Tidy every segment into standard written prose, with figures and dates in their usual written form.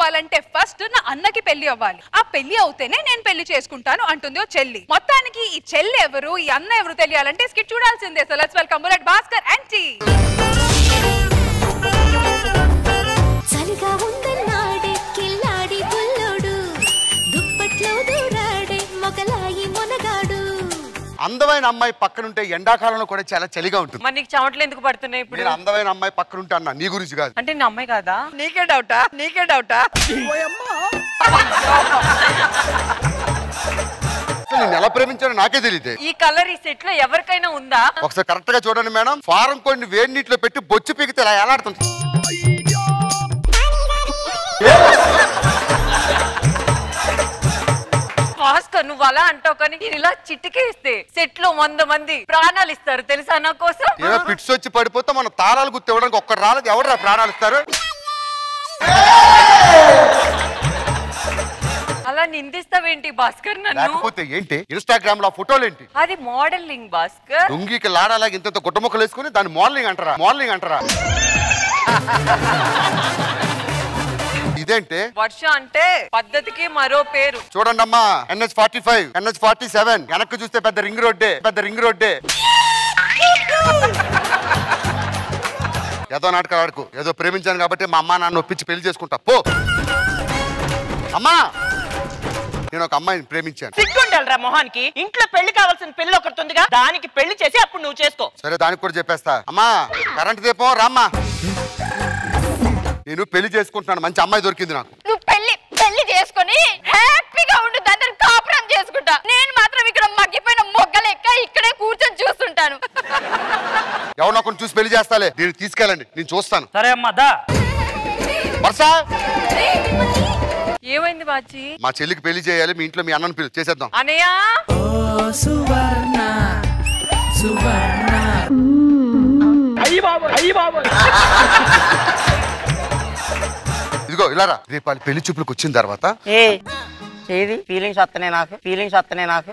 అవ్వాలంటే ఫస్ట్ నా అన్నకి పెళ్లి అవ్వాలి. ఆ పెళ్లి అవుతేనే నేను పెళ్లి చేసుకుంటాను అంటుంది ఓ చెల్లి. మొత్తానికి ఈ చెల్లి ఎవరు, ఈ అన్న ఎవరు తెలియాలంటే స్కిట్ చూడాల్సిందే. So let's welcome bullet Bhaskar and team. అందమైన అమ్మాయి పక్కనుంటే ఎండాకాలంలో కూడా చాలా చలిగా ఉంటుంది. మరి నీకు చెమటలు ఎందుకు పడుతున్నాయి ఇప్పుడు? నేను అందమైన అమ్మాయి పక్కనుంటే అన్న నీ గురించి కాదు. అంటే నా అమ్మాయి కాదా? నీకే డౌటా? నీకే డౌటా? నేను ఎలా ప్రేమించానో నాకే తెలియదు. ఈ కలర్ ఈ సెట్ లో ఎవరికైనా ఉందా? ఒకసారి కరెక్ట్ గా చూడండి మేడం. ఫారం కొన్ని వేడి నీటిలో పెట్టి బొచ్చు పీకితే ఇలా ఎలాడుతుంది. భాస్కర్ నువ్వు అలా అంటావు కానీ నేను ఇలా చిటికేస్తే సెట్ లో 100 మంది ప్రాణాలు ఇస్తారు తెలుసా నా కోసం. ఏదో పిట్స్ వచ్చి పడిపోతే మన తాళాలు గుర్తు ఇవ్వడానికి ఒక్కరు రాలేదు. ఎవరు ప్రాణాలు ఇస్తారు? అలా నిందిస్తావేంటి భాస్కర్ నన్ను? లేకపోతే ఏంటి ఇన్స్టాగ్రామ్ లో ఫోటోలు ఏంటి? అది మోడలింగ్ భాస్కర్. లుంగికి లాడాలాగా ఇంత గుట్టముక్కలు వేసుకుని దాన్ని మోడలింగ్ అంటారా? మోడలింగ్ అంటారా? ఇదేంటే వర్ష అంటే పద్ధతికి మరో పేరు. చూడండి అమ్మా, NH45 NH47 వెనక్కి చూస్తే పెద్ద రింగ్ రోడ్డే, పెద్ద రింగ్ రోడ్డే. ఏదో నాటకాలు ఆడుకో. ఏదో ప్రేమించాను కాబట్టి మా అమ్మ నాన్న ఒప్పించి పెళ్లి చేసుకుంటా పో. అమ్మా నేను ఒక అమ్మాయిని ప్రేమించాను. సిగ్గుండాలరా మొహానికి. ఇంట్లో పెళ్లి కావాల్సిన పెళ్లి ఒకటి ఉందిగా, దానికి పెళ్లి చేసి అప్పుడు నువ్వు చేసుకో. సరే దానికి కూడా చెప్పేస్తా. అమ్మా కరెంట్ దీపం రామ్మా. నేను పెళ్లి చేసుకుంటున్నాను. మంచి అమ్మాయి దొరికింది నాకు. నువ్వు పెళ్లి చేసుకుని హ్యాపీగా ఉండు, దాన్ని కాపురం చేసుకుంటా. నేను మాత్రం ఇక్కడ మగ్గిపోయిన మొగ్గలెక్క ఇక్కడే కూర్చొని చూస్తుంటాను. ఎవరినో కొన్ని చూసి పెళ్లి చేస్తాలే. దీన్ని తీసుకెళ్ళండి, నేను చూస్తాను. సరే అమ్మా దా. వర్షా ఏమైంది బాచి? మా చెల్లికి పెళ్లి చేయాలి. మీ ఇంట్లో మీ అన్నను పిలు చేసేద్దాం. అనయ్య సువర్ణ సువర్ణ అయ్యి బాబు అయ్యి బాబు. ఇదిగో ఇలారా. రేపు వాళ్ళ పెళ్లి చూపులకు వచ్చిన తర్వాత ఏది ఫీలింగ్స్ వస్తున్నాయి నాకు, ఫీలింగ్స్ వస్తున్నాయి నాకు.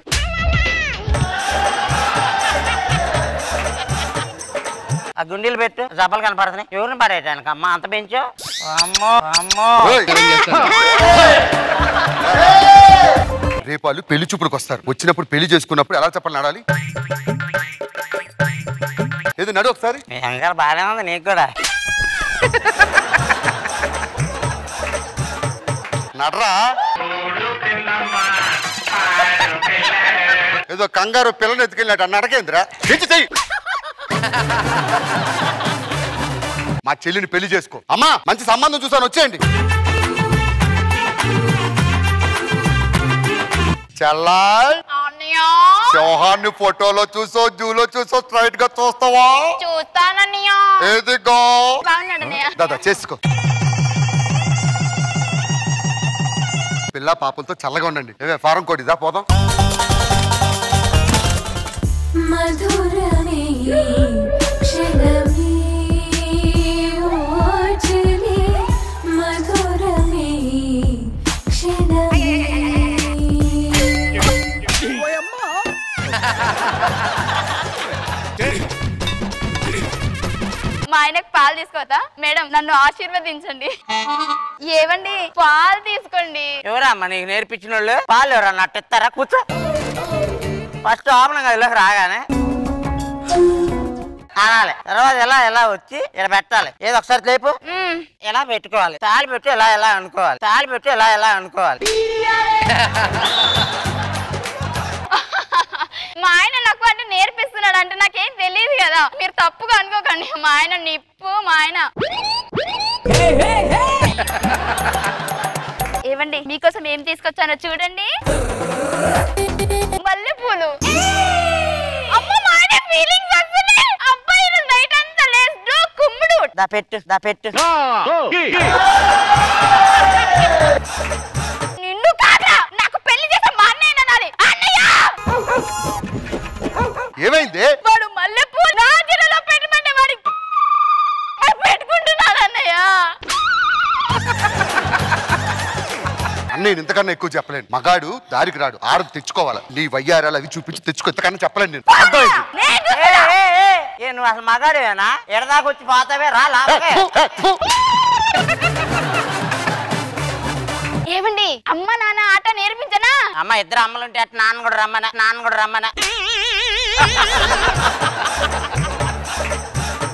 ఆ గుండీలు పెట్టు, జబ్బలు కనపడుతున్నాయి. ఎవరిని పడేయటానికి అమ్మా అంత పెంచు? అమ్మో అమ్మో. రేపు వాళ్ళు పెళ్లి చూపులకు వస్తారు. వచ్చినప్పుడు పెళ్లి చేసుకున్నప్పుడు ఎలా చెప్పాలి నడాలి? ఏది నడు ఒకసారి. అంగారు బాగానే ఉంది నీకు కూడా. నడరా. ఏదో కంగారు పిల్లని ఎత్తుకెళ్ళినట్టు నడకేంద్రా. చెయ్యి. మా చెల్లిని పెళ్లి చేసుకో. అమ్మా మంచి సంబంధం చూసాను, వచ్చేయండి. చెల్లాయ్ చౌహాన్ని ఫోటోలో చూసో జూలో చూసో స్ట్రైట్ గా చూస్తావా? చూస్తానన్నయ్య. ఏదిగో బాగున్నాడన్నయ్య. దాదా చేసుకో. పిల్ల పాపలతో చల్లగా ఉండండి. ఏమే ఫారం కోటి దా పోదాం. మధురమే క్షణమే ఓచలే మధురమే క్షణమే. మా ఆయనకు పాలు తీసుకోతా మేడం, నన్ను ఆశీర్వదించండి. ఏవండి పాలు తీసుకోండి. ఎవరమ్మా నీకు నేర్పించిన వాళ్ళు? పాలు ఎవరన్నా అట్టు ఇస్తారా? కూర్చో. ఫస్ట్ ఓపెన్ ఇళ్ళకి రాగానే అనాలి, తర్వాత ఎలా ఎలా వచ్చి ఇలా పెట్టాలి. ఏదో ఒకసారి లేపు ఎలా పెట్టుకోవాలి. తాళి పెట్టి ఎలా ఎలా అనుకోవాలి. తాళి పెట్టి ఎలా ఎలా అనుకోవాలి. మా ఆయన నాకు అంటే నేర్పిస్తున్నాడు అంటే నాకేం తెలియదు కదా, మీరు తప్పుగా అనుకోకండి. మా ఆయన నిప్పు, మా ఆయన. ఏవండి మీకోసం ఏం తీసుకొచ్చానో చూడండి. మల్లెపూలు. అమ్మో మా ఆయన ఫీలింగ్స్ వస్తున్నాయి. అబ్బాయి నైట్ అంతా లేస్తూ కుమ్ముడు. దా పెట్టు దా పెట్టు. నిన్ను కాదా నాకు పెళ్లి చేసే మా అన్నయ్య అనాలి. అన్నయ్య ఏమైంది? వాడు మల్లెపూ నా గిన్నెలో పెట్టమంటే వాడి పెట్టుకుంటున్నాడు అన్నయ్య. అన్నయ్య ఇంతకన్నా ఎక్కువ చెప్పలేను. మగాడు దారికి రాడు, ఆరు తెచ్చుకోవాలి. నీ వయ్యారాలు అవి చూపించి తెచ్చుకో. ఇంతకన్నా చెప్పలేను నేను. నువ్వు అసలు మగాడివేనా? ఎడదాకా వచ్చి పోతావే రా. ఏమండి అమ్మ నాన్న ఆట నేర్పించనా? అమ్మ ఇద్దరు అమ్మలుంటే అట్లా నాన్న కూడా రమ్మనా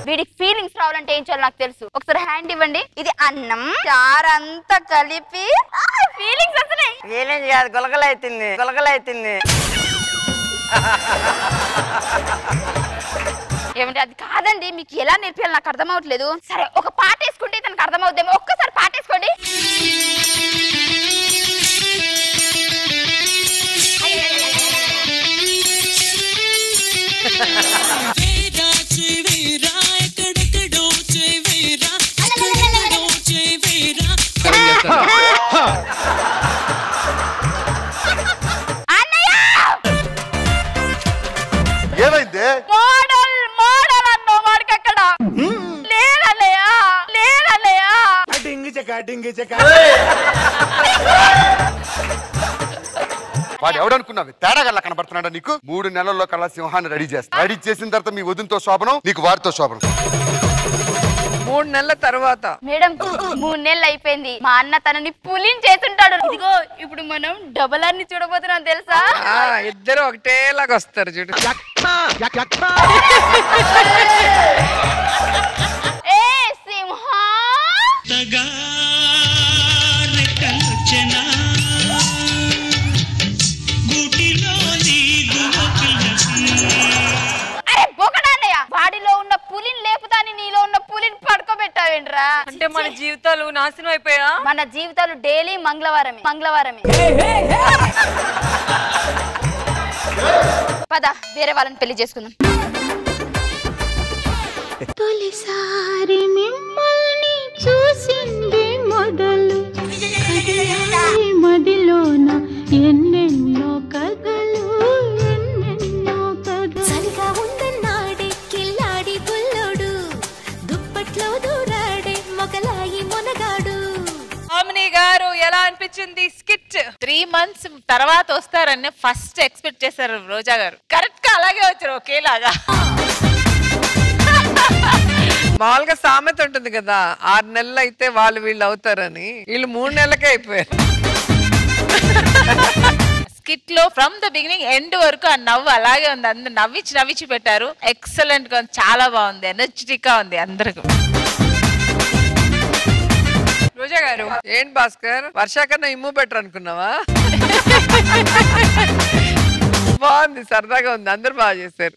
వీడికి ఫీలింగ్స్ రావాలంటే ఏం చేయాలో నాకు తెలుసు. ఒకసారి హ్యాండ్ ఇవ్వండి. ఇది అన్నం చారంతా కలిపి ఫీలింగ్స్ వస్తున్నాయి. ఫీలింగ్స్ కాదు, గులగలైతుంది. ఏమంటే అది కాదండి, మీకు ఎలా నేర్పించాలి నాకు అర్థం అవట్లేదు. సరే ఒక పాట వేసుకుంటే తనకు అర్థం అవుద్దేమో. ఒక్కసారి పాట వేసుకోండి. ఏమైంది? మోడల్ అన్నో వాడికి అక్కడ లేదన్నయ్యా. వాడు ఎవడనుకున్నావు? తేడా గల్లా కనబడుతున్నాడా నీకు? 3 నెలల్లో కల్లా సింహాన్ని రెడీ చేస్తా. రెడీ చేసిన తర్వాత మీ వదినతో శోభనం, నీకు వారితో శోభనం. 3 నెలల తర్వాత మేడం 3 నెలలు అయిపోయింది. మా అన్న తనని పులిని చేస్తుంటాడు. ఇదిగో ఇప్పుడు మనం డబల్ ఆర్ని చూడబోతున్నాం తెలుసా? ఇద్దరు ఒకటేలాగా వస్తారు చూడు. ఏ సింహ వాడిలో ఉన్న పులిని లేపుతాని నీలో ఉన్న పులిని పడుకోబెట్టావేంట్రా? అంటే మన జీవితాలు నాశనం అయిపోయా? మన జీవితాలు డైలీ మంగళవారమే. పద వేరే వాళ్ళని పెళ్లి చేసుకుందాం. తొలిసారి మిమ్మల్ని చూసింది మొదలు మదిలోన ఎన్నెన్నో కథలు సరిగా ఉందన్నాడే కిల్లాడి బుల్లోడు దుప్పట్లో దూరాడే మొగలాయి మొనగాడు. ఆమెని గారు ఎలా అనిపించింది స్కిట్? 3 months తర్వాత వస్తారని ఫస్ట్ ఎక్స్పెక్ట్ చేశారు రోజా గారు. కరెక్ట్ గా అలాగే వచ్చారు, ఒకేలాగా. మామూలుగా సామెత ఉంటుంది కదా, 6 నెలలు అయితే వాళ్ళు వీళ్ళు అవుతారని. వీళ్ళు 3 నెలలకే అయిపోయారు. స్కిట్ లో ఫ్రమ్ ద బిగినింగ్ ఎండ్ వరకు ఆ నవ్వు అలాగే ఉంది. అందరు నవ్వించి పెట్టారు. ఎక్సలెంట్ గా ఉంది, చాలా బాగుంది, ఎనర్జెటిక్ గా ఉంది అందరికి. రోజా గారు ఏంటి భాస్కర్, వర్షా కన్నా ఇమ్ము బెటర్ అనుకున్నావా? బాగుంది, సరదాగా ఉంది, అందరు బాగా చేశారు.